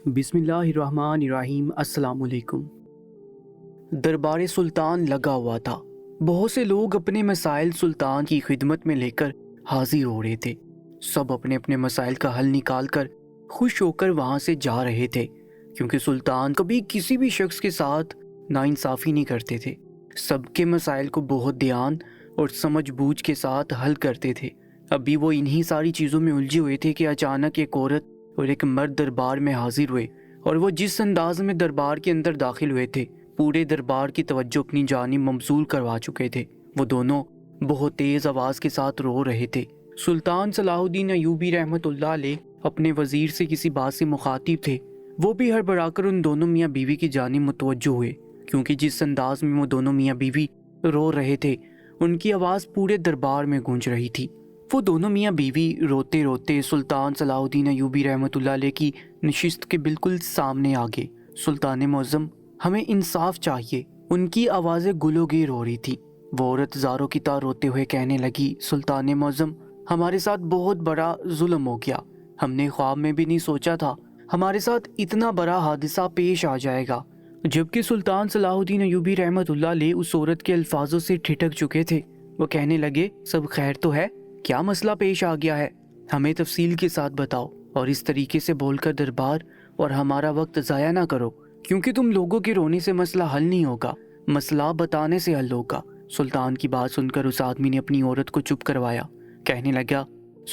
بسم اللہ الرحمن الرحیم۔ السلام علیکم۔ دربار سلطان لگا ہوا تھا۔ بہت سے لوگ اپنے مسائل سلطان کی خدمت میں لے کر حاضر ہو رہے تھے۔ سب اپنے اپنے مسائل کا حل نکال کر خوش ہو کر وہاں سے جا رہے تھے، کیونکہ سلطان کبھی کسی بھی شخص کے ساتھ ناانصافی نہیں کرتے تھے۔ سب کے مسائل کو بہت دھیان اور سمجھ بوجھ کے ساتھ حل کرتے تھے۔ ابھی وہ انہی ساری چیزوں میں الجھے ہوئے تھے کہ اچانک ایک عورت اور ایک مرد دربار میں حاضر ہوئے، اور وہ جس انداز میں دربار کے اندر داخل ہوئے تھے، پورے دربار کی توجہ اپنی جانب مبذول کروا چکے تھے۔ وہ دونوں بہت تیز آواز کے ساتھ رو رہے تھے۔ سلطان صلاح الدین ایوبی رحمۃ اللہ علیہ اپنے وزیر سے کسی بات سے مخاطب تھے۔ وہ بھی ہڑبڑا کر ان دونوں میاں بیوی کی جانب متوجہ ہوئے، کیونکہ جس انداز میں وہ دونوں میاں بیوی رو رہے تھے، ان کی آواز پورے دربار میں گونج رہی تھی۔ وہ دونوں میاں بیوی روتے روتے سلطان صلاح الدین ایوبی رحمۃ اللہ علیہ کی نشست کے بالکل سامنے آ گئے۔ سلطان معظم، ہمیں انصاف چاہیے، ان کی آوازیں گلو گیر ہو رہی تھی۔ وہ عورت زاروں کی طرح روتے ہوئے کہنے لگی، سلطان معظم، ہمارے ساتھ بہت بڑا ظلم ہو گیا۔ ہم نے خواب میں بھی نہیں سوچا تھا ہمارے ساتھ اتنا بڑا حادثہ پیش آ جائے گا۔ جبکہ سلطان صلاح الدین ایوبی رحمۃ اللہ علیہ اس عورت کے الفاظوں سے ٹھٹک چکے تھے۔ وہ کہنے لگے، سب خیر تو ہے؟ کیا مسئلہ پیش آ گیا ہے؟ ہمیں تفصیل کے ساتھ بتاؤ، اور اس طریقے سے بول کر دربار اور ہمارا وقت ضائع نہ کرو، کیونکہ تم لوگوں کے رونے سے مسئلہ حل نہیں ہوگا، مسئلہ بتانے سے حل ہوگا۔ سلطان کی بات سن کر اس آدمی نے اپنی عورت کو چپ کروایا۔ کہنے لگا،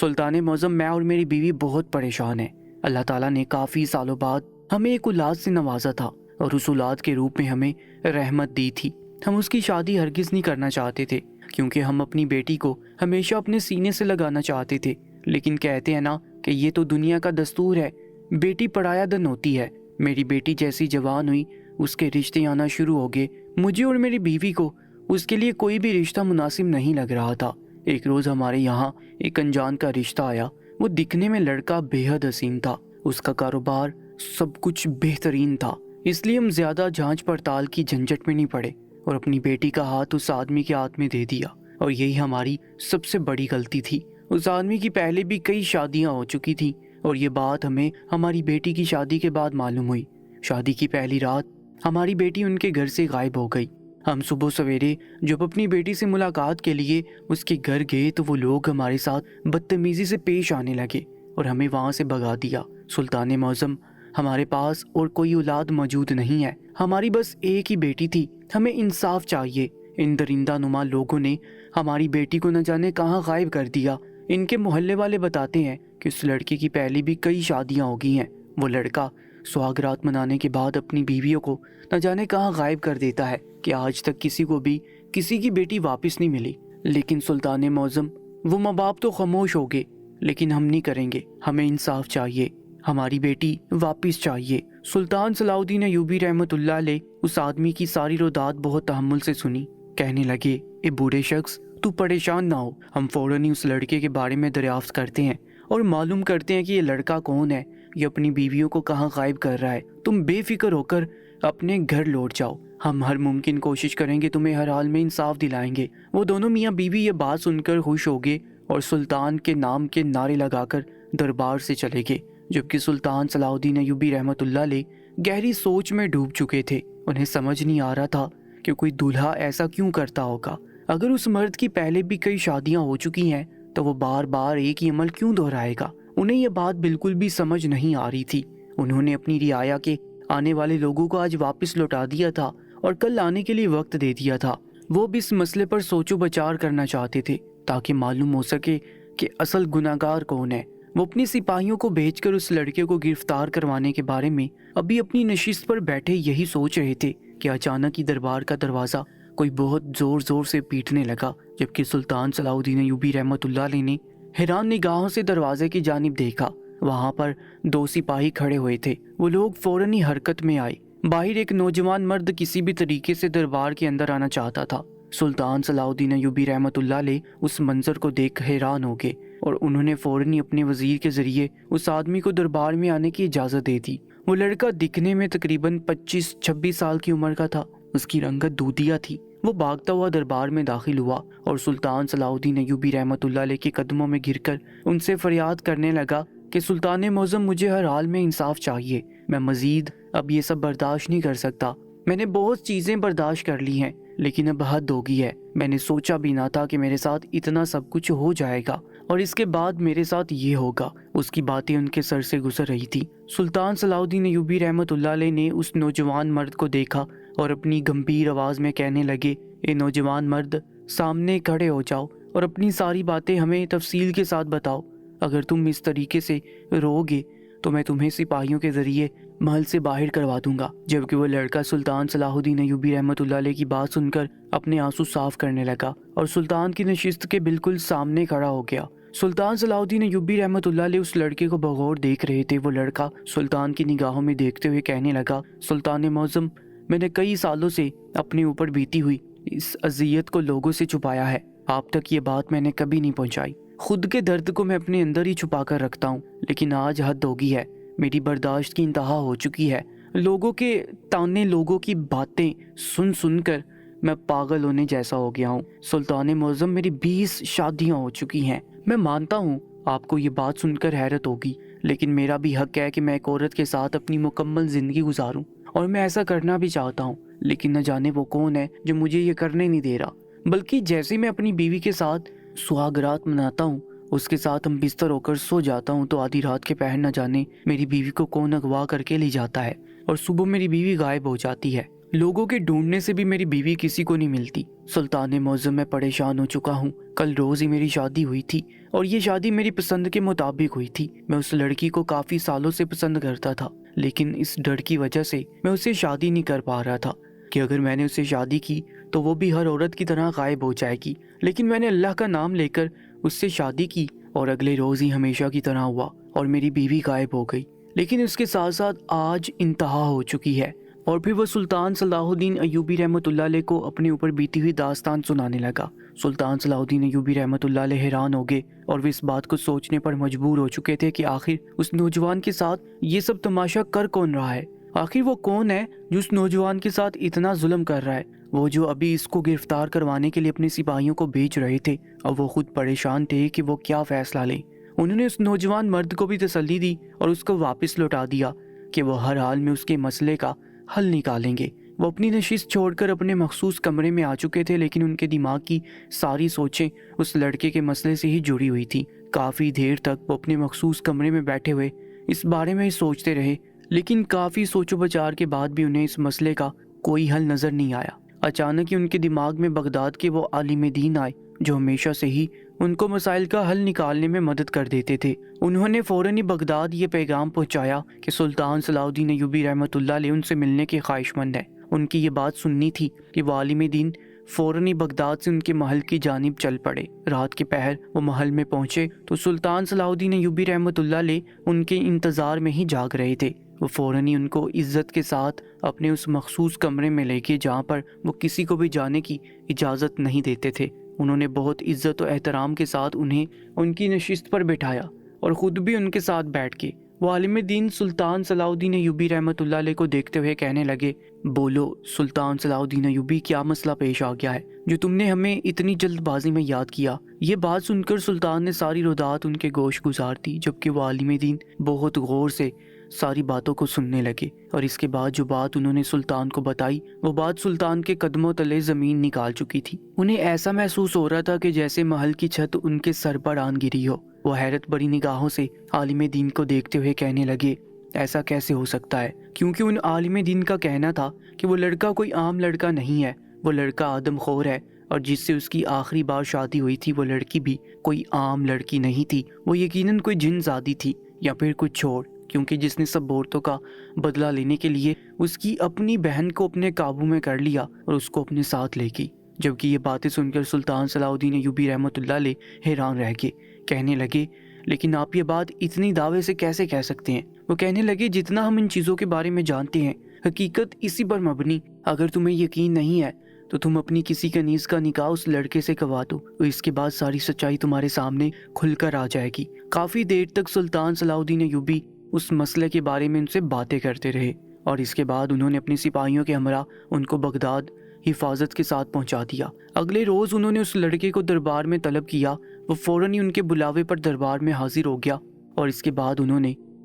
سلطان معظم، میں اور میری بیوی بہت پریشان ہیں۔ اللہ تعالیٰ نے کافی سالوں بعد ہمیں ایک اولاد سے نوازا تھا، اور اس اولاد کے روپ میں ہمیں رحمت دی تھی۔ ہم اس کی شادی ہرگز نہیں کرنا چاہتے تھے، کیونکہ ہم اپنی بیٹی کو ہمیشہ اپنے سینے سے لگانا چاہتے تھے، لیکن کہتے ہیں نا کہ یہ تو دنیا کا دستور ہے، بیٹی پڑایا دن ہوتی ہے۔ میری بیٹی جیسی جوان ہوئی، اس کے رشتے آنا شروع ہو گئے۔ مجھے اور میری بیوی کو اس کے لیے کوئی بھی رشتہ مناسب نہیں لگ رہا تھا۔ ایک روز ہمارے یہاں ایک انجان کا رشتہ آیا۔ وہ دکھنے میں لڑکا بے حد حسین تھا، اس کا کاروبار سب کچھ بہترین تھا، اس لیے ہم زیادہ جانچ پڑتال کی جھنجٹ میں نہیں پڑے اور اپنی بیٹی کا ہاتھ اس آدمی کے ہاتھ میں دے دیا، اور یہی ہماری سب سے بڑی غلطی تھی۔ اس آدمی کی پہلے بھی کئی شادیاں ہو چکی تھیں، اور یہ بات ہمیں ہماری بیٹی کی شادی کے بعد معلوم ہوئی۔ شادی کی پہلی رات ہماری بیٹی ان کے گھر سے غائب ہو گئی۔ ہم صبح سویرے جب اپنی بیٹی سے ملاقات کے لیے اس کے گھر گئے تو وہ لوگ ہمارے ساتھ بدتمیزی سے پیش آنے لگے اور ہمیں وہاں سے بھگا دیا۔ سلطان معظم، ہمارے پاس اور کوئی اولاد موجود نہیں ہے، ہماری بس ایک ہی بیٹی تھی، ہمیں انصاف چاہیے۔ ان درندہ نما لوگوں نے ہماری بیٹی کو نہ جانے کہاں غائب کر دیا۔ ان کے محلے والے بتاتے ہیں کہ اس لڑکے کی پہلے بھی کئی شادیاں ہو گئی ہیں۔ وہ لڑکا سہاگ رات منانے کے بعد اپنی بیویوں کو نہ جانے کہاں غائب کر دیتا ہے کہ آج تک کسی کو بھی کسی کی بیٹی واپس نہیں ملی۔ لیکن سلطان معظم، وہ ماں باپ تو خاموش ہو گئے، لیکن ہم نہیں کریں گے، ہمیں انصاف چاہیے، ہماری بیٹی واپس چاہیے۔ سلطان صلاح الدین ایوبی رحمۃ اللہ علیہ اس آدمی کی ساری روداد بہت تحمل سے سنی۔ کہنے لگے، اے بوڑھے شخص، تو پریشان نہ ہو، ہم فوراً ہی اس لڑکے کے بارے میں دریافت کرتے ہیں اور معلوم کرتے ہیں کہ یہ لڑکا کون ہے، یہ اپنی بیویوں کو کہاں غائب کر رہا ہے۔ تم بے فکر ہو کر اپنے گھر لوٹ جاؤ، ہم ہر ممکن کوشش کریں گے، تمہیں ہر حال میں انصاف دلائیں گے۔ وہ دونوں میاں بیوی یہ بات سن کر خوش ہو گئے اور سلطان کے نام کے نعرے لگا کر دربار سے چلے گئے، جبکہ سلطان صلاح الدین ایوبی رحمۃ اللہ علیہ گہری سوچ میں ڈوب چکے تھے۔ انہیں سمجھ نہیں آ رہا تھا کہ کوئی دولہا ایسا کیوں کرتا ہوگا۔ اگر اس مرد کی پہلے بھی کئی شادیاں ہو چکی ہیں تو وہ بار بار ایک ہی عمل کیوں دہرائے گا۔ انہیں یہ بات بالکل بھی سمجھ نہیں آ رہی تھی۔ انہوں نے اپنی رعایا کے آنے والے لوگوں کو آج واپس لوٹا دیا تھا اور کل آنے کے لیے وقت دے دیا تھا۔ وہ بھی اس مسئلے پر سوچ و بچار کرنا چاہتے تھے تاکہ معلوم ہو سکے کہ اصل گناہگار کون ہے۔ وہ اپنی سپاہیوں کو بھیج کر اس لڑکے کو گرفتار کروانے کے بارے میں ابھی اپنی نشست پر بیٹھے یہی سوچ رہے تھے کہ اچانک ہی دربار کا دروازہ کوئی بہت زور زور سے پیٹنے لگا، جبکہ سلطان صلاح الدین ایوبی رحمۃ اللہ علیہ نے حیران نگاہوں سے دروازے کی جانب دیکھا۔ وہاں پر دو سپاہی کھڑے ہوئے تھے۔ وہ لوگ فوراً ہی حرکت میں آئے۔ باہر ایک نوجوان مرد کسی بھی طریقے سے دربار کے اندر آنا چاہتا تھا۔ سلطان صلاح الدین ایوبی رحمۃ اللہ علیہ اس منظر کو دیکھ حیران ہو گئے اور انہوں نے فوراً ہی اپنے وزیر کے ذریعے اس آدمی کو دربار میں آنے کی اجازت دے دی۔ وہ لڑکا دکھنے میں تقریباً 25-26 سال کی عمر کا تھا۔ اس کی رنگت دودھیا تھی۔ وہ بھاگتا ہوا دربار میں داخل ہوا اور سلطان صلاح الدین ایوبی رحمۃ اللہ علیہ کے قدموں میں گر کر ان سے فریاد کرنے لگا کہ سلطان معظم، مجھے ہر حال میں انصاف چاہیے، میں مزید اب یہ سب برداشت نہیں کر سکتا۔ میں نے بہت چیزیں برداشت کر لی ہیں، لیکن اب حد ہو گئی ہے۔ میں نے سوچا بھی نہ تھا کہ میرے ساتھ اتنا سب کچھ ہو جائے گا، اور اس کے بعد میرے ساتھ یہ ہوگا۔ اس کی باتیں ان کے سر سے گزر رہی تھی۔ سلطان صلاح الدین ایوبی رحمۃ اللہ علیہ نے اس نوجوان مرد کو دیکھا اور اپنی گمبھیر آواز میں کہنے لگے، اے نوجوان مرد، سامنے کھڑے ہو جاؤ اور اپنی ساری باتیں ہمیں تفصیل کے ساتھ بتاؤ۔ اگر تم اس طریقے سے روگے تو میں تمہیں سپاہیوں کے ذریعے محل سے باہر کروا دوں گا۔ جبکہ وہ لڑکا سلطان صلاح الدین ایوبی رحمۃ اللہ علیہ کی بات سن کر اپنے آنسو صاف کرنے لگا اور سلطان کی نشست کے بالکل سامنے کھڑا ہو گیا۔ سلطان صلاح الدین ایوبی رحمۃ اللہ علیہ اس لڑکے کو بغور دیکھ رہے تھے۔ وہ لڑکا سلطان کی نگاہوں میں دیکھتے ہوئے کہنے لگا، سلطان معظم، میں نے کئی سالوں سے اپنے اوپر بیتی ہوئی اس اذیت کو لوگوں سے چھپایا ہے۔ آپ تک یہ بات میں نے کبھی نہیں پہنچائی۔ خود کے درد کو میں اپنے اندر ہی چھپا کر رکھتا ہوں، لیکن آج حد ہو گئی ہے۔ میری برداشت کی انتہا ہو چکی ہے۔ لوگوں کے تانے، لوگوں کی باتیں سن سن کر میں پاگل ہونے جیسا ہو گیا ہوں۔ سلطان معظم، میری 20 شادیاں ہو چکی ہیں۔ میں مانتا ہوں آپ کو یہ بات سن کر حیرت ہوگی، لیکن میرا بھی حق ہے کہ میں ایک عورت کے ساتھ اپنی مکمل زندگی گزاروں، اور میں ایسا کرنا بھی چاہتا ہوں، لیکن نہ جانے وہ کون ہے جو مجھے یہ کرنے نہیں دے رہا۔ بلکہ جیسے میں اپنی بیوی کے ساتھ سہاگ رات مناتا ہوں، اس کے ساتھ ہم بستر ہو کر سو جاتا ہوں، تو آدھی رات کے پہر نہ جانے میری بیوی کو کون اغوا کر کے لے جاتا ہے، اور صبح میری بیوی غائب ہو جاتی ہے۔ لوگوں کے ڈھونڈنے سے بھی میری بیوی کسی کو نہیں ملتی۔ سلطان معظم، میں پریشان ہو چکا ہوں۔ کل روز ہی میری شادی ہوئی تھی، اور یہ شادی میری پسند کے مطابق ہوئی تھی۔ میں اس لڑکی کو کافی سالوں سے پسند کرتا تھا، لیکن اس ڈر کی وجہ سے میں اسے شادی نہیں کر پا رہا تھا کہ اگر میں نے اسے شادی کی تو وہ بھی ہر عورت کی طرح غائب ہو جائے گی۔ لیکن میں نے اللہ کا نام لے کر اس سے شادی کی، اور اگلے روز ہی ہمیشہ کی طرح ہوا اور میری بیوی غائب ہو گئی۔ لیکن اس کے ساتھ ساتھ آج انتہا ہو چکی ہے۔ اور پھر وہ سلطان صلاح الدین ایوبی رحمۃ اللہ علیہ کو اپنے اوپر بیتی ہوئی داستان سنانے لگا۔ سلطان صلاح الدین ایوبی رحمۃ اللہ علیہ حیران ہو گئے، اور وہ اس بات کو سوچنے پر مجبور ہو چکے تھے کہ آخر اس نوجوان کے ساتھ یہ سب تماشا کر کون رہا ہے۔ آخر وہ کون ہے جو اس نوجوان کے ساتھ اتنا ظلم کر رہا ہے؟ وہ جو ابھی اس کو گرفتار کروانے کے لیے اپنے سپاہیوں کو بھیج رہے تھے، اور وہ خود پریشان تھے کہ وہ کیا فیصلہ لیں۔ انہوں نے اس نوجوان مرد کو بھی تسلی دی اور اس کو واپس لوٹا دیا کہ وہ ہر حال میں اس کے مسئلے کا حل نکالیں گے۔ وہ اپنی نشست چھوڑ کر اپنے مخصوص کمرے میں آ چکے تھے، لیکن ان کے دماغ کی ساری سوچیں اس لڑکے کے مسئلے سے ہی جڑی ہوئی تھی۔ کافی دیر تک وہ اپنے مخصوص کمرے میں بیٹھے ہوئے اس بارے میں ہی سوچتے رہے، لیکن کافی سوچ و بچار کے بعد بھی انہیں اس مسئلے کا کوئی حل نظر نہیں آیا۔ اچانک ہی ان کے دماغ میں بغداد کے وہ عالم دین آئے جو ہمیشہ سے ہی ان کو مسائل کا حل نکالنے میں مدد کر دیتے تھے۔ انہوں نے فوراً ہی بغداد یہ پیغام پہنچایا کہ سلطان صلاح الدین ایوبی رحمۃ اللہ علیہ ان سے ملنے کے خواہش مند ہے۔ ان کی یہ بات سننی تھی کہ وہ عالم دین فوراً ہی بغداد سے ان کے محل کی جانب چل پڑے۔ رات کے پہر وہ محل میں پہنچے تو سلطان صلاح الدین ایوبی رحمۃ اللہ علیہ ان کے انتظار میں ہی جاگ رہے تھے۔ وہ فوراً ہی ان کو عزت کے ساتھ اپنے اس مخصوص کمرے میں لے کے، جہاں پر وہ کسی کو بھی جانے کی اجازت نہیں دیتے تھے، انہوں نے بہت عزت و احترام کے ساتھ انہیں ان کی نشست پر بٹھایا اور خود بھی ان کے ساتھ بیٹھ کے وہ عالم دین سلطان صلاح الدین ایوبی رحمۃ اللہ علیہ کو دیکھتے ہوئے کہنے لگے، بولو سلطان صلاح الدین ایوبی، کیا مسئلہ پیش آ گیا ہے جو تم نے ہمیں اتنی جلد بازی میں یاد کیا؟ یہ بات سن کر سلطان نے ساری رودات ان کے گوش گزار دی، جبکہ وہ عالم دین بہت غور سے ساری باتوں کو سننے لگے، اور اس کے بعد جو بات انہوں نے سلطان کو بتائی وہ بات سلطان کے قدموں تلے زمین نکال چکی تھی۔ انہیں ایسا محسوس ہو رہا تھا کہ جیسے محل کی چھت ان کے سر پر آن گری ہو۔ وہ حیرت بڑی نگاہوں سے عالم دین کو دیکھتے ہوئے کہنے لگے، ایسا کیسے ہو سکتا ہے؟ کیونکہ ان عالم دین کا کہنا تھا کہ وہ لڑکا کوئی عام لڑکا نہیں ہے، وہ لڑکا آدم خور ہے، اور جس سے اس کی آخری بار شادی ہوئی تھی وہ لڑکی بھی کوئی عام لڑکی نہیں تھی، وہ یقیناً کوئی جن زادی تھی یا پھر کچھ اور، کیونکہ جس نے سب عورتوں کا بدلہ لینے کے لیے اس کی اپنی بہن کو اپنے قابو میں کر لیا اور اس کو اپنے ساتھ لے گئی۔ جبکہ یہ باتیں سن کر سلطان صلاح الدین ایوبی رحمۃ اللہ علیہ حیران رہ گئے، کہنے لگے، لیکن آپ یہ بات اتنی دعوے سے کیسے کہہ سکتے ہیں؟ وہ کہنے لگے، جتنا ہم ان چیزوں کے بارے میں جانتے ہیں حقیقت اسی پر مبنی۔ اگر تمہیں یقین نہیں ہے تو تم اپنی کسی کنیز کا نکاح اس لڑکے سے کروا دو، اور اس کے بعد ساری سچائی تمہارے سامنے کھل کر آ جائے گی۔ کافی دیر تک سلطان صلاح الدین ایوبی اس مسئلے کے بارے میں ان سے باتیں کرتے رہے، اور اس کے بعد انہوں نے اپنے سپاہیوں کے ہمراہ ان کو بغداد حفاظت کے ساتھ پہنچا دیا۔ اگلے روز انہوں نے اس لڑکے کو دربار میں طلب کیا، وہ فوراً ہی ان کے بلاوے پر دربار میں حاضر ہو گیا، اور اس کے بعد انہوں نے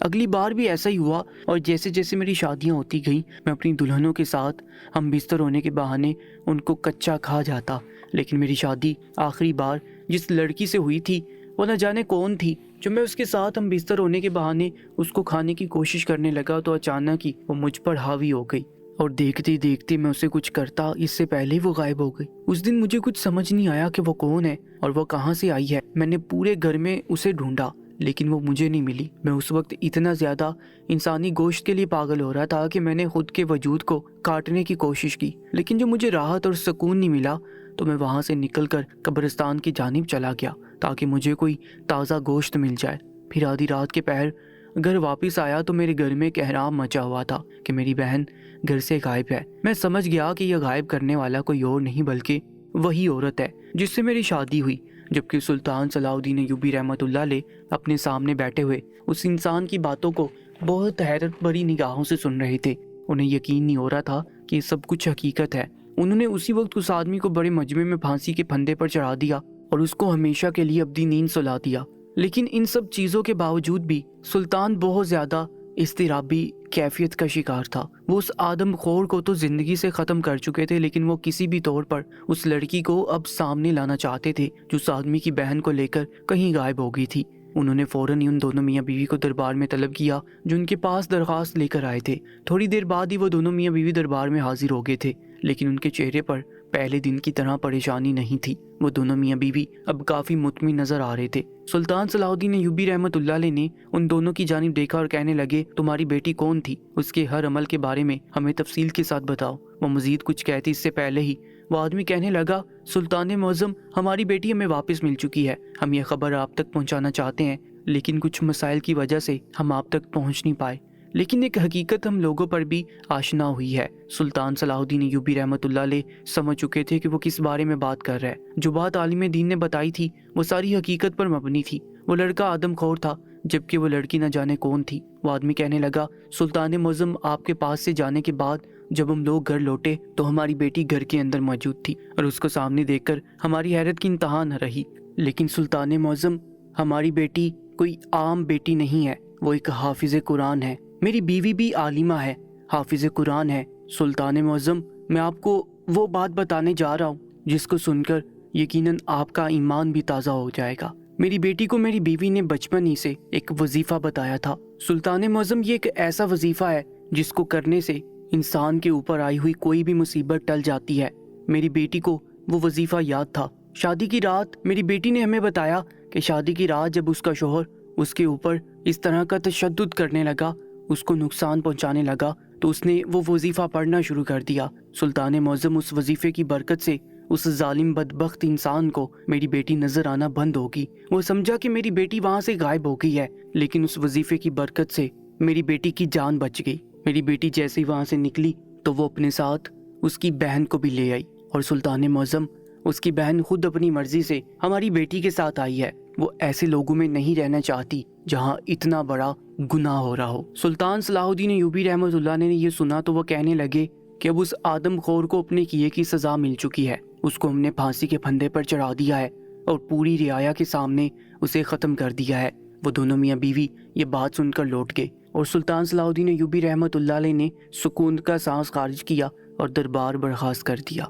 اگلی بار بھی ایسا ہی ہوا، اور جیسے جیسے میری شادیاں ہوتی گئیں میں اپنی دلہنوں کے ساتھ ہم بستر ہونے کے بہانے ان کو کچا کھا جاتا، لیکن میری شادی آخری بار جس لڑکی سے ہوئی تھی وہ نہ جانے کون تھی، جو میں اس کے ساتھ ہم بستر ہونے کے بہانے اس کو کھانے کی کوشش کرنے لگا تو اچانک ہی وہ مجھ پر حاوی ہو گئی، اور دیکھتے دیکھتے میں اسے کچھ کرتا اس سے پہلے ہی وہ غائب ہو گئی۔ اس دن مجھے کچھ سمجھ نہیں آیا کہ وہ کون ہے اور وہ کہاں سے آئی ہے۔ میں نے پورے گھر میں اسے ڈھونڈا لیکن وہ مجھے نہیں ملی۔ میں اس وقت اتنا زیادہ انسانی گوشت کے لیے پاگل ہو رہا تھا کہ میں نے خود کے وجود کو کاٹنے کی کوشش کی، لیکن جو مجھے راحت اور سکون نہیں ملا تو میں وہاں سے نکل کر قبرستان کی جانب چلا گیا تاکہ مجھے کوئی تازہ گوشت مل جائے۔ پھر آدھی رات کے پہر گھر واپس آیا تو میرے گھر میں کہرام مچا ہوا تھا کہ میری بہن گھر سے غائب ہے۔ میں سمجھ گیا کہ یہ غائب کرنے والا کوئی اور نہیں بلکہ وہی عورت ہے جس سے میری شادی ہوئی، جبکہ سلطان صلاح الدین ایوبی رحمۃ اللہ علیہ اپنے سامنے بیٹھے ہوئے اس انسان کی باتوں کو بہت حیرت بھری نگاہوں سے سن رہے تھے۔ انہیں یقین نہیں ہو رہا تھا کہ یہ سب کچھ حقیقت ہے۔ انہوں نے اسی وقت اس آدمی کو بڑے مجمع میں پھانسی کے پھندے پر چڑھا دیا اور اس کو ہمیشہ کے لیے ابدی نیند سلا دیا۔ لیکن ان سب چیزوں کے باوجود بھی سلطان بہت زیادہ اضطرابی کیفیت کا شکار تھا۔ وہ اس آدم خور کو تو زندگی سے ختم کر چکے تھے، لیکن وہ کسی بھی طور پر اس لڑکی کو اب سامنے لانا چاہتے تھے جو اس آدمی کی بہن کو لے کر کہیں غائب ہو گئی تھی۔ انہوں نے فوراً ہی ان دونوں میاں بیوی کو دربار میں طلب کیا جو ان کے پاس درخواست لے کر آئے تھے۔ تھوڑی دیر بعد ہی وہ دونوں میاں بیوی دربار میں حاضر ہو گئے تھے، لیکن ان کے چہرے پر پہلے دن کی طرح پریشانی نہیں تھی۔ وہ دونوں میاں بیوی اب کافی مطمئن نظر آ رہے تھے۔ سلطان صلاح الدین ایوبی رحمۃ اللہ علیہ نے ان دونوں کی جانب دیکھا اور کہنے لگے، تمہاری بیٹی کون تھی؟ اس کے ہر عمل کے بارے میں ہمیں تفصیل کے ساتھ بتاؤ۔ وہ مزید کچھ کہتی اس سے پہلے ہی وہ آدمی کہنے لگا، سلطان معظم، ہماری بیٹی ہمیں واپس مل چکی ہے۔ ہم یہ خبر آپ تک پہنچانا چاہتے ہیں، لیکن کچھ مسائل کی وجہ سے ہم آپ تک پہنچ نہیں پائے۔ لیکن ایک حقیقت ہم لوگوں پر بھی آشنا ہوئی ہے۔ سلطان صلاح الدین ایوبی رحمۃ اللہ علیہ سمجھ چکے تھے کہ وہ کس بارے میں بات کر رہا ہے۔ جو بات عالم دین نے بتائی تھی وہ ساری حقیقت پر مبنی تھی۔ وہ لڑکا آدم خور تھا جبکہ وہ لڑکی نہ جانے کون تھی۔ وہ آدمی کہنے لگا، سلطان معظم، آپ کے پاس سے جانے کے بعد جب ہم لوگ گھر لوٹے تو ہماری بیٹی گھر کے اندر موجود تھی اور اس کو سامنے دیکھ کر ہماری حیرت کی انتہا نہ رہی۔ لیکن سلطان معظم، ہماری بیٹی کوئی عام بیٹی نہیں ہے، وہ ایک حافظ قرآن ہے۔ میری بیوی بھی عالمہ ہے، حافظ قرآن ہے۔ سلطان معظم، میں آپ کو وہ بات بتانے جا رہا ہوں جس کو سن کر یقیناً آپ کا ایمان بھی تازہ ہو جائے گا۔ میری بیٹی کو میری بیوی نے بچپن ہی سے ایک وظیفہ بتایا تھا۔ سلطان معظم، یہ ایک ایسا وظیفہ ہے جس کو کرنے سے انسان کے اوپر آئی ہوئی کوئی بھی مصیبت ٹل جاتی ہے۔ میری بیٹی کو وہ وظیفہ یاد تھا۔ شادی کی رات میری بیٹی نے ہمیں بتایا کہ شادی کی رات جب اس کا شوہر اس کے اوپر اس طرح کا تشدد کرنے لگا، اس کو نقصان پہنچانے لگا، تو اس نے وہ وظیفہ پڑھنا شروع کر دیا۔ سلطان معظم، اس وظیفے کی برکت سے اس ظالم بدبخت انسان کو میری بیٹی نظر آنا بند ہوگی۔ وہ سمجھا کہ میری بیٹی وہاں سے غائب ہو گئی ہے، لیکن اس وظیفے کی برکت سے میری بیٹی کی جان بچ گئی۔ میری بیٹی جیسے ہی وہاں سے نکلی تو وہ اپنے ساتھ اس کی بہن کو بھی لے آئی، اور سلطان معظم، اس کی بہن خود اپنی مرضی سے ہماری بیٹی کے ساتھ آئی ہے۔ وہ ایسے لوگوں میں نہیں رہنا چاہتی جہاں اتنا بڑا گناہ ہو رہا ہو۔ سلطان صلاح الدین ایوبی رحمۃ اللہ نے یہ سنا تو وہ کہنے لگے کہ اب اس آدم خور کو اپنے کیے کی سزا مل چکی ہے، اس کو ہم نے پھانسی کے پھندے پر چڑھا دیا ہے اور پوری رعایا کے سامنے اسے ختم کر دیا ہے۔ وہ دونوں میاں بیوی یہ بات سن کر لوٹ گئے اور سلطان صلاح الدین ایوبی رحمۃ اللہ علیہ نے سکون کا سانس خارج کیا اور دربار برخاست کر دیا۔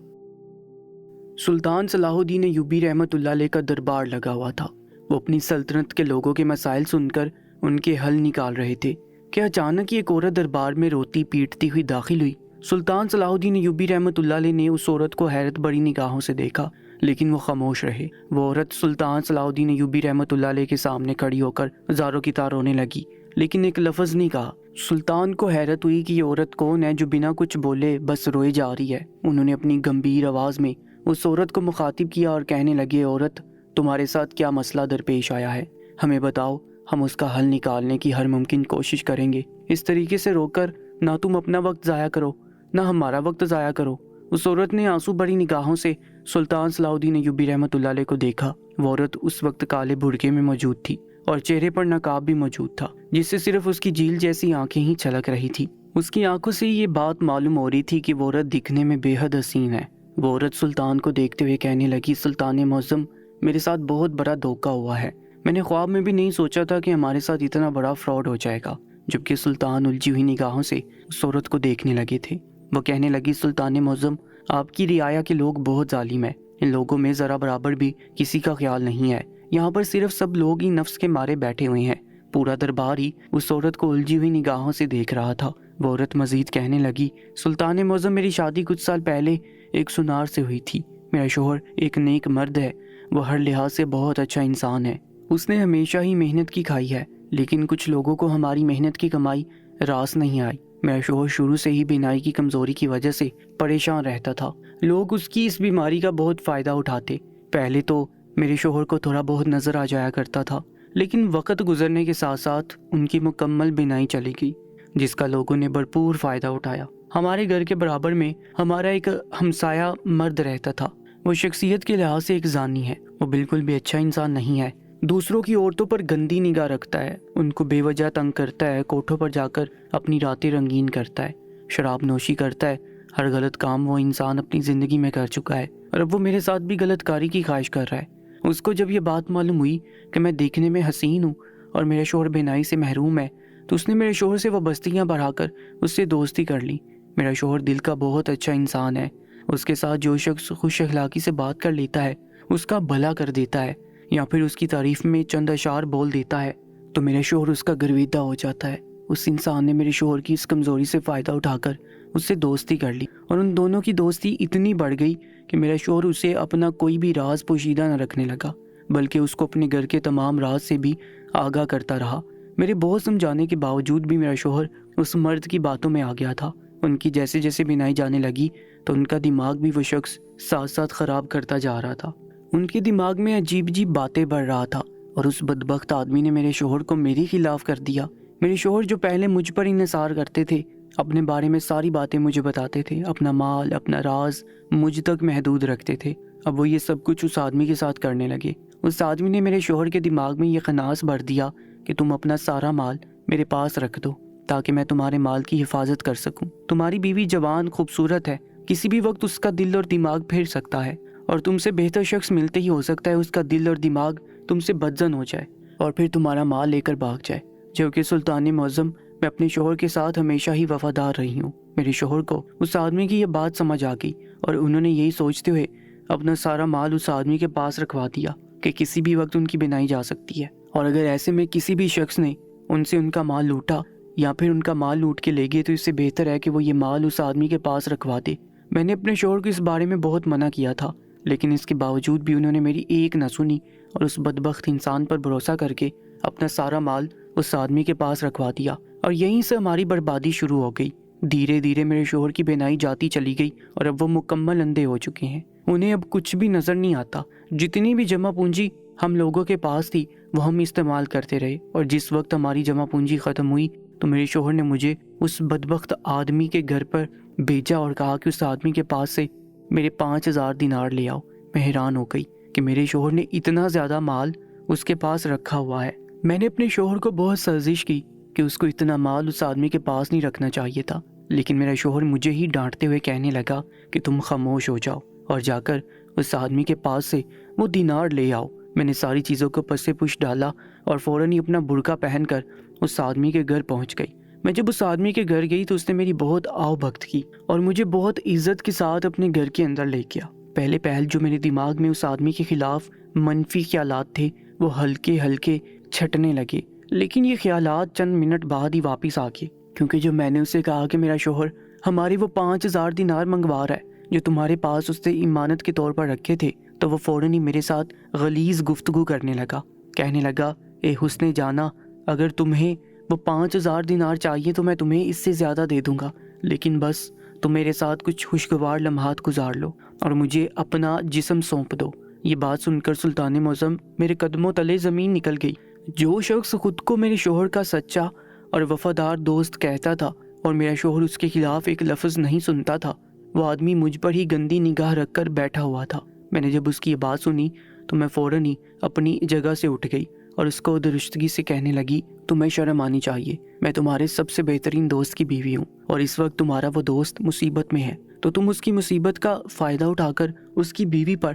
سلطان صلاح الدین ایوبی رحمۃ اللہ علیہ کا دربار لگا ہوا تھا۔ وہ اپنی سلطنت کے لوگوں کے مسائل سن کر ان کے حل نکال رہے تھے کہ اچانک ایک عورت دربار میں روتی پیٹتی ہوئی داخل ہوئی۔ سلطان صلاح الدین ایوبی رحمۃ اللہ علیہ نے اس عورت کو حیرت بڑی نگاہوں سے دیکھا، لیکن وہ خاموش رہے۔ وہ عورت سلطان صلاح الدین ایوبی رحمۃ اللہ علیہ کے سامنے کھڑی ہو کر زاروں کی طرح رونے لگی، لیکن ایک لفظ نہیں کہا۔ سلطان کو حیرت ہوئی کہ یہ عورت کون ہے جو بنا کچھ بولے بس روئے جا رہی ہے۔ انہوں نے اپنی گمبھیر آواز میں اس عورت کو مخاطب کیا اور کہنے لگے، عورت، تمہارے ساتھ کیا مسئلہ درپیش آیا ہے؟ ہمیں بتاؤ، ہم اس کا حل نکالنے کی ہر ممکن کوشش کریں گے۔ اس طریقے سے رو کر نہ تم اپنا وقت ضائع کرو نہ ہمارا وقت ضائع کرو۔ اس عورت نے آنسو بھری نگاہوں سے سلطان صلاح الدین ایوبی رحمۃ اللہ علیہ کو دیکھا۔ وہ عورت اس وقت کالے برقعے میں موجود تھی اور چہرے پر نقاب بھی موجود تھا، جس سے صرف اس کی جھیل جیسی آنکھیں ہی چھلک رہی تھی۔ اس کی آنکھوں سے یہ بات معلوم ہو رہی تھی کہ وہ عورت دکھنے میں بے حد حسین ہے۔ وہ عورت سلطان کو دیکھتے ہوئے کہنے لگی، سلطان معظم، میرے ساتھ بہت بڑا دھوکہ ہوا ہے۔ میں نے خواب میں بھی نہیں سوچا تھا کہ ہمارے ساتھ اتنا بڑا فراڈ ہو جائے گا۔ جبکہ سلطان الجھی ہوئی نگاہوں سے اس عورت کو دیکھنے لگے تھے۔ وہ کہنے لگی، سلطان معظم، آپ کی رعایا کے لوگ بہت ظالم ہیں، ان لوگوں میں ذرا برابر بھی کسی کا خیال نہیں ہے، یہاں پر صرف سب لوگ ہی نفس کے مارے بیٹھے ہوئے ہیں۔ پورا دربار ہی اس عورت کو الجھی ہوئی نگاہوں سے دیکھ رہا تھا۔ وہ عورت مزید کہنے لگی، سلطان معظم، میری شادی کچھ سال پہلے ایک سنار سے ہوئی تھی۔ میرا شوہر ایک نیک مرد ہے، وہ ہر لحاظ سے بہت اچھا انسان ہے، اس نے ہمیشہ ہی محنت کی کھائی ہے، لیکن کچھ لوگوں کو ہماری محنت کی کمائی راس نہیں آئی۔ میرا شوہر شروع سے ہی بینائی کی کمزوری کی وجہ سے پریشان رہتا تھا، لوگ اس کی اس بیماری کا بہت فائدہ اٹھاتے۔ پہلے تو میرے شوہر کو تھوڑا بہت نظر آ جایا کرتا تھا، لیکن وقت گزرنے کے ساتھ ساتھ ان کی مکمل بینائی چلی گئی، جس کا لوگوں نے بھرپور فائدہ اٹھایا۔ ہمارے گھر کے برابر میں ہمارا ایک ہمسایہ مرد رہتا تھا، وہ شخصیت کے لحاظ سے ایک زانی ہے، وہ بالکل بھی اچھا انسان نہیں ہے، دوسروں کی عورتوں پر گندی نگاہ رکھتا ہے، ان کو بے وجہ تنگ کرتا ہے، کوٹھوں پر جا کر اپنی راتیں رنگین کرتا ہے، شراب نوشی کرتا ہے، ہر غلط کام وہ انسان اپنی زندگی میں کر چکا ہے، اور اب وہ میرے ساتھ بھی غلط کاری کی خواہش کر رہا ہے۔ اس کو جب یہ بات معلوم ہوئی کہ میں دیکھنے میں حسین ہوں اور میرا شوہر بینائی سے محروم ہے، تو اس نے میرے شوہر سے وابستگیاں بڑھا کر اس سے دوستی کر لی۔ میرا شوہر دل کا بہت اچھا انسان ہے، اس کے ساتھ جو شخص خوش اخلاقی سے بات کر لیتا ہے اس کا بھلا کر دیتا ہے، یا پھر اس کی تعریف میں چند اشعار بول دیتا ہے تو میرا شوہر اس کا گرویدہ ہو جاتا ہے۔ اس انسان نے میرے شوہر کی اس کمزوری سے فائدہ اٹھا کر اس سے دوستی کر لی، اور ان دونوں کی دوستی اتنی بڑھ گئی کہ میرا شوہر اسے اپنا کوئی بھی راز پوشیدہ نہ رکھنے لگا، بلکہ اس کو اپنے گھر کے تمام راز سے بھی آگاہ کرتا رہا۔ میرے بہت سمجھانے کے باوجود بھی میرا شوہر اس مرد کی باتوں میں آ گیا تھا۔ ان کی جیسے جیسے بینائی جانے لگی تو ان کا دماغ بھی وہ شخص ساتھ ساتھ خراب کرتا جا رہا تھا، ان کے دماغ میں عجیب عجیب باتیں بڑھ رہا تھا، اور اس بدبخت آدمی نے میرے شوہر کو میرے خلاف کر دیا۔ میرے شوہر جو پہلے مجھ پر انحصار کرتے تھے، اپنے بارے میں ساری باتیں مجھے بتاتے تھے، اپنا مال، اپنا راز مجھ تک محدود رکھتے تھے، اب وہ یہ سب کچھ اس آدمی کے ساتھ کرنے لگے۔ اس آدمی نے میرے شوہر کے دماغ میں یہ خناس بھر دیا کہ تم اپنا سارا مال میرے پاس رکھ دو تاکہ میں تمہارے مال کی حفاظت کر سکوں۔ تمہاری بیوی جوان خوبصورت ہے، کسی بھی وقت اس کا دل اور دماغ پھر سکتا ہے، اور تم سے بہتر شخص ملتے ہی ہو سکتا ہے اس کا دل اور دماغ تم سے بدزن ہو جائے اور پھر تمہارا مال لے کر بھاگ جائے۔ جبکہ سلطان معظم، میں اپنے شوہر کے ساتھ ہمیشہ ہی وفادار رہی ہوں۔ میرے شوہر کو اس آدمی کی یہ بات سمجھ آ گئی، اور انہوں نے یہی سوچتے ہوئے اپنا سارا مال اس آدمی کے پاس رکھوا دیا کہ کسی بھی وقت ان کی بینائی جا سکتی ہے، اور اگر ایسے میں کسی بھی شخص نے ان سے ان کا مال لوٹا یا پھر ان کا مال لوٹ کے لے گئے تو اس سے بہتر ہے کہ وہ یہ مال اس آدمی کے پاس رکھوا دے۔ میں نے اپنے شوہر کو اس بارے میں بہت منع کیا تھا، لیکن اس کے باوجود بھی انہوں نے میری ایک نہ سنی، اور اس بدبخت انسان پر بھروسہ کر کے اپنا سارا مال اس آدمی کے پاس رکھوا دیا، اور یہیں سے ہماری بربادی شروع ہو گئی۔ دھیرے دھیرے میرے شوہر کی بینائی جاتی چلی گئی، اور اب وہ مکمل اندھے ہو چکے ہیں، انہیں اب کچھ بھی نظر نہیں آتا۔ جتنی بھی جمع پونجی ہم لوگوں کے پاس تھی وہ ہم استعمال کرتے رہے، اور جس وقت ہماری جمع پونجی ختم ہوئی تو میرے شوہر نے مجھے اس بدبخت آدمی کے گھر پر بھیجا اور کہا کہ اس آدمی کے پاس سے میرے 5000 دینار لے آؤ۔ میں حیران ہو گئی کہ میرے شوہر نے اتنا زیادہ مال اس کے پاس رکھا ہوا ہے۔ میں نے اپنے شوہر کو بہت سازش کی کہ اس کو اتنا مال اس آدمی کے پاس نہیں رکھنا چاہیے تھا، لیکن میرا شوہر مجھے ہی ڈانٹتے ہوئے کہنے لگا کہ تم خاموش ہو جاؤ اور جا کر اس آدمی کے پاس سے وہ دینار لے آؤ۔ میں نے ساری چیزوں کو پس پش ڈالا اور فوراً ہی اپنا برقع پہن کر اس آدمی کے گھر پہنچ گئی۔ میں جب اس آدمی کے گھر گئی تو اس نے میری بہت آؤ بھگت کی اور مجھے بہت عزت کے ساتھ اپنے گھر کے اندر لے گیا۔ پہلے پہل جو میرے دماغ میں اس آدمی کے خلاف منفی خیالات تھے وہ ہلکے ہلکے چھٹنے لگے، لیکن یہ خیالات چند منٹ بعد ہی واپس آ گئے، کیونکہ جب میں نے اسے کہا کہ میرا شوہر ہمارے وہ 5000 دینار منگوا رہا ہے جو تمہارے پاس اس سے امانت کے طور پر رکھے تھے، تو وہ فوراً ہی میرے ساتھ غلیظ گفتگو کرنے لگا، کہنے لگا، اے حسن جانا، اگر تمہیں وہ 5000 دینار چاہیے تو میں تمہیں اس سے زیادہ دے دوں گا، لیکن بس تم میرے ساتھ کچھ خوشگوار لمحات گزار لو اور مجھے اپنا جسم سونپ دو۔ یہ بات سن کر سلطان معظم میرے قدموں تلے زمین نکل گئی۔ جو شخص خود کو میرے شوہر کا سچا اور وفادار دوست کہتا تھا اور میرا شوہر اس کے خلاف ایک لفظ نہیں سنتا تھا، وہ آدمی مجھ پر ہی گندی نگاہ رکھ کر بیٹھا ہوا تھا۔ میں نے جب اس کی یہ بات سنی تو میں فوراً ہی اپنی جگہ سے اٹھ گئی اور اس کو درستگی سے کہنے لگی، تمہیں شرم آنی چاہیے، میں تمہارے سب سے بہترین دوست کی بیوی ہوں، اور اس وقت تمہارا وہ دوست مصیبت میں ہے، تو تم اس کی مصیبت کا فائدہ اٹھا کر اس کی بیوی پر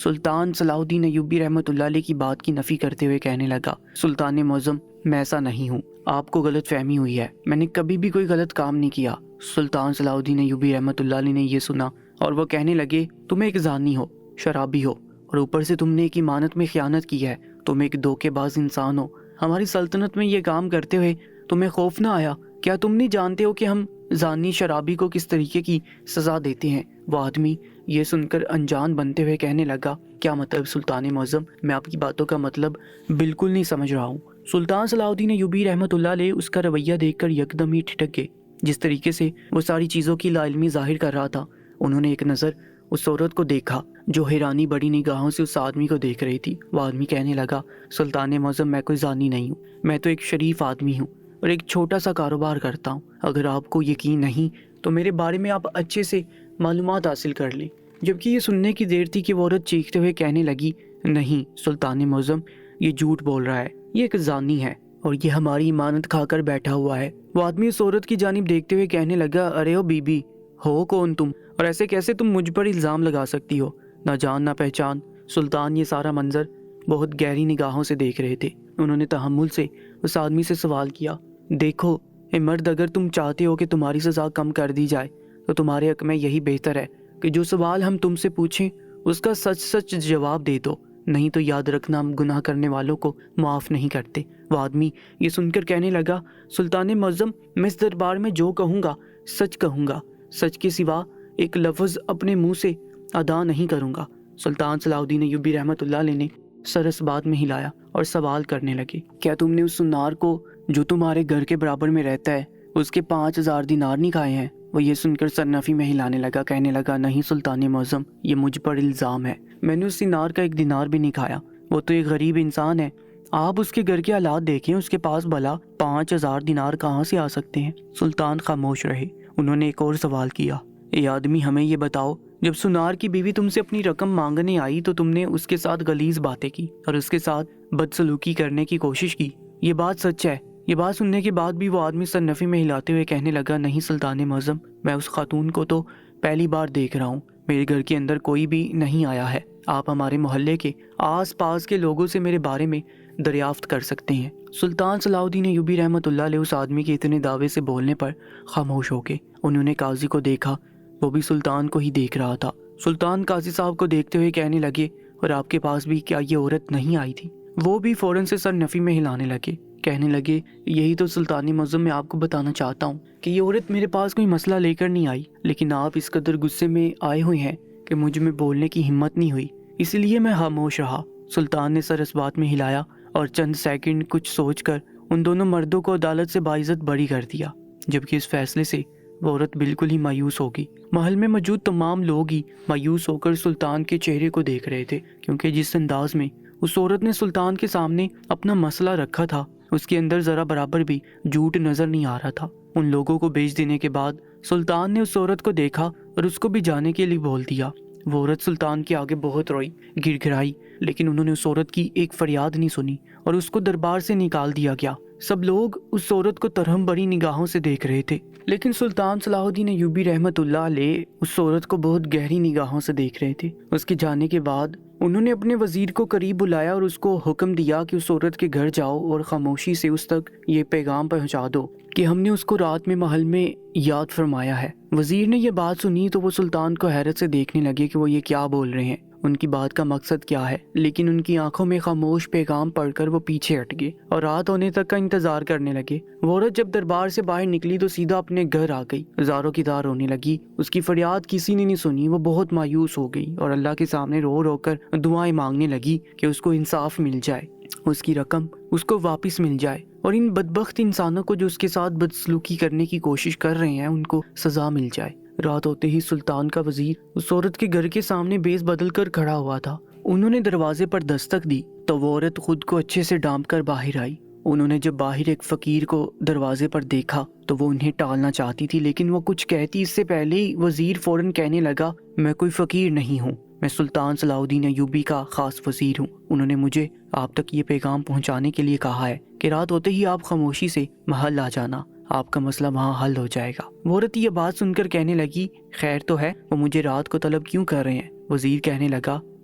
سلطان صلاح الدین ایوبی رحمۃ اللہ علیہ کی بات کی نفی کرتے ہوئے کہنے لگا، سلطان معظم میں ایسا نہیں ہوں، آپ کو غلط فہمی ہوئی ہے، میں نے کبھی بھی کوئی غلط کام نہیں کیا۔ سلطان صلاح الدین ایوبی رحمۃ اللہ علیہ نے یہ سنا اور وہ کہنے لگے، تم ایک زانی ہو، شرابی ہو، اور اوپر سے تم نے ایک امانت میں خیانت کی ہے، تم ایک دھوکے باز انسان ہو۔ ہماری سلطنت میں یہ کام کرتے ہوئے تمہیں خوف نہ آیا؟ کیا تم نہیں جانتے ہو کہ ہم زانی شرابی کو کس طریقے کی سزا دیتے ہیں؟ وہ آدمی یہ سن کر انجان بنتے ہوئے کہنے لگا، کیا مطلب سلطان معظم؟ میں آپ کی باتوں کا مطلب بالکل نہیں سمجھ رہا ہوں۔ سلطان صلاح الدین ایوبی رحمۃ اللہ علیہ اس کا رویہ دیکھ کر یکدم ہی ٹھٹک گئے۔ جس طریقے سے وہ ساری چیزوں کی لا علمی ظاہر کر رہا تھا، انہوں نے ایک نظر اس عورت کو دیکھا جو حیرانی بڑی نگاہوں سے اس آدمی کو دیکھ رہی تھی۔ وہ آدمی کہنے لگا، سلطان معظم میں کوئی زانی نہیں ہوں، میں تو ایک شریف آدمی ہوں اور ایک چھوٹا سا کاروبار کرتا ہوں۔ اگر آپ کو یقین نہیں تو میرے بارے میں آپ اچھے سے معلومات حاصل کر لیں۔ جبکہ یہ سننے کی دیر تھی کہ وہ عورت چیختے ہوئے کہنے لگی، نہیں سلطان معظم، یہ جھوٹ بول رہا ہے، یہ ایک زانی ہے اور یہ ہماری امانت کھا کر بیٹھا ہوا ہے۔ وہ آدمی اس عورت کی جانب دیکھتے ہوئے کہنے لگا، ارے او بی بی، ہو کون تم اور ایسے کیسے تم مجھ پر الزام لگا سکتی ہو؟ نہ جان نہ پہچان۔ سلطان یہ سارا منظر بہت گہری نگاہوں سے دیکھ رہے تھے۔ انہوں نے تحمل سے اس آدمی سے سوال کیا، دیکھو اے مرد، اگر تم چاہتے ہو کہ تمہاری سزا کم کر دی جائے تو تمہارے حق میں یہی بہتر ہے کہ جو سوال ہم تم سے پوچھیں اس کا سچ سچ جواب دے دو، نہیں تو یاد رکھنا ہم گناہ کرنے والوں کو معاف نہیں کرتے۔ وہ آدمی یہ سن کر کہنے لگا، سلطان معظم میں اس دربار میں جو کہوں گا سچ کہوں گا، سچ کے سوا ایک لفظ اپنے منہ سے ادا نہیں کروں گا۔ سلطان صلاح الدین ایوبی رحمۃ اللہ علیہ نے سر اس بات میں ہلایا اور سوال کرنے لگے، کیا تم نے اس سنار کو جو تمہارے گھر کے برابر میں رہتا ہے اس کے 5000 دینار نہیں کھائے ہیں؟ وہ یہ سن کر سر نفی میں ہلانے لگا، کہنے لگا، نہیں سلطان معظم، یہ مجھ پر الزام ہے، میں نے اس سنار کا 1 دینار بھی نہیں کھایا، وہ تو ایک غریب انسان ہے، آپ اس کے گھر کے حالات دیکھیں، اس کے پاس بھلا 5000 دینار کہاں سے آ سکتے ہیں؟ سلطان خاموش رہے۔ انہوں نے ایک اور سوال کیا، اے آدمی ہمیں یہ بتاؤ، جب سنار کی بیوی تم سے اپنی رقم مانگنے آئی تو تم نے اس کے ساتھ غلیظ باتیں کی اور اس کے ساتھ بدسلوکی کرنے کی کوشش کی، یہ بات سچ ہے؟ یہ بات سننے کے بعد بھی وہ آدمی سر نفی میں ہلاتے ہوئے کہنے لگا، نہیں سلطان معظم، میں اس خاتون کو تو پہلی بار دیکھ رہا ہوں، میرے گھر کے اندر کوئی بھی نہیں آیا ہے، آپ ہمارے محلے کے آس پاس کے لوگوں سے میرے بارے میں دریافت کر سکتے ہیں۔ سلطان صلاح الدین ایوبی رحمۃ اللہ علیہ اس آدمی کے اتنے دعوے سے بولنے پر خاموش ہو گئے۔ انہوں نے قاضی کو دیکھا، وہ بھی سلطان کو ہی دیکھ رہا تھا۔ سلطان قاضی صاحب کو دیکھتے ہوئے کہنے لگے، اور آپ کے پاس بھی کیا یہ عورت نہیں آئی تھی؟ وہ بھی فوراً سے سر نفی میں ہلانے لگے، کہنے لگے، یہی تو سلطان معظم میں آپ کو بتانا چاہتا ہوں کہ یہ عورت میرے پاس کوئی مسئلہ لے کر نہیں آئی، لیکن آپ اس قدر غصے میں آئے ہوئے ہیں کہ مجھ میں بولنے کی ہمت نہیں ہوئی، اسی لیے میں خاموش رہا۔ سلطان نے سر اس بات میں ہلایا اور چند سیکنڈ کچھ سوچ کر ان دونوں مردوں کو عدالت سے باعزت بری کر دیا۔ جبکہ اس فیصلے سے وہ عورت بالکل ہی مایوس ہوگی۔ محل میں موجود تمام لوگ ہی مایوس ہو کر سلطان کے چہرے کو دیکھ رہے تھے، کیونکہ جس انداز میں اس عورت نے سلطان کے سامنے اپنا مسئلہ رکھا تھا اس کے اندر ذرا برابر بھی جھوٹ نظر نہیں آ رہا تھا۔ ان لوگوں کو بھیج دینے کے بعد سلطان نے اس عورت کو دیکھا اور اس کو بھی جانے کے لیے بول دیا۔ وہ عورت سلطان کے آگے بہت روئی، گر گرائی، لیکن انہوں نے اس عورت کی ایک فریاد نہیں سنی اور اس کو دربار سے نکال دیا گیا۔ سب لوگ اس عورت کو ترہم بری نگاہوں سے دیکھ رہے تھے، لیکن سلطان صلاح الدین ایوبی رحمۃ اللہ علیہ اس عورت کو بہت گہری نگاہوں سے دیکھ رہے تھے۔ اس کے جانے کے بعد انہوں نے اپنے وزیر کو قریب بلایا اور اس کو حکم دیا کہ اس عورت کے گھر جاؤ اور خاموشی سے اس تک یہ پیغام پہنچا دو کہ ہم نے اس کو رات میں محل میں یاد فرمایا ہے۔ وزیر نے یہ بات سنی تو وہ سلطان کو حیرت سے دیکھنے لگے کہ وہ یہ کیا بول رہے ہیں، ان کی بات کا مقصد کیا ہے، لیکن ان کی آنکھوں میں خاموش پیغام پڑھ کر وہ پیچھے ہٹ گئے اور رات ہونے تک کا انتظار کرنے لگے۔ وہ عورت جب دربار سے باہر نکلی تو سیدھا اپنے گھر آ گئی، زاروں کی دار رونے لگی، اس کی فریاد کسی نے نہیں سنی۔ وہ بہت مایوس ہو گئی اور اللہ کے سامنے رو رو کر دعائیں مانگنے لگی کہ اس کو انصاف مل جائے، اس کی رقم اس کو واپس مل جائے اور ان بدبخت انسانوں کو جو اس کے ساتھ بدسلوکی کرنے کی کوشش کر رہے ہیں ان کو سزا مل جائے۔ رات ہوتے ہی سلطان کا وزیر اس عورت کے گھر کے سامنے بیس بدل کر کھڑا ہوا تھا۔ انہوں نے دروازے پر دستک دی تو وہ عورت خود کو اچھے سے ڈانپ کر باہر آئی۔ انہوں نے جب باہر ایک فقیر کو دروازے پر دیکھا تو وہ انہیں ٹالنا چاہتی تھی، لیکن وہ کچھ کہتی اس سے پہلے ہی وزیر فوراً کہنے لگا، میں کوئی فقیر نہیں ہوں، میں سلطان صلاح الدین ایوبی کا خاص وزیر ہوں۔ انہوں نے مجھے آپ تک یہ پیغام پہنچانے کے لیے کہا ہے کہ رات ہوتے ہی آپ خاموشی سے محل آ جانا، آپ کا مسئلہ وہاں حل ہو جائے گا۔ وہ عورت یہ بات سن کر کہنے لگی، خیر تو ہے، وہ مجھے رات کو طلب کیوں کر رہے ہیں؟ وزیر کہنے لگا،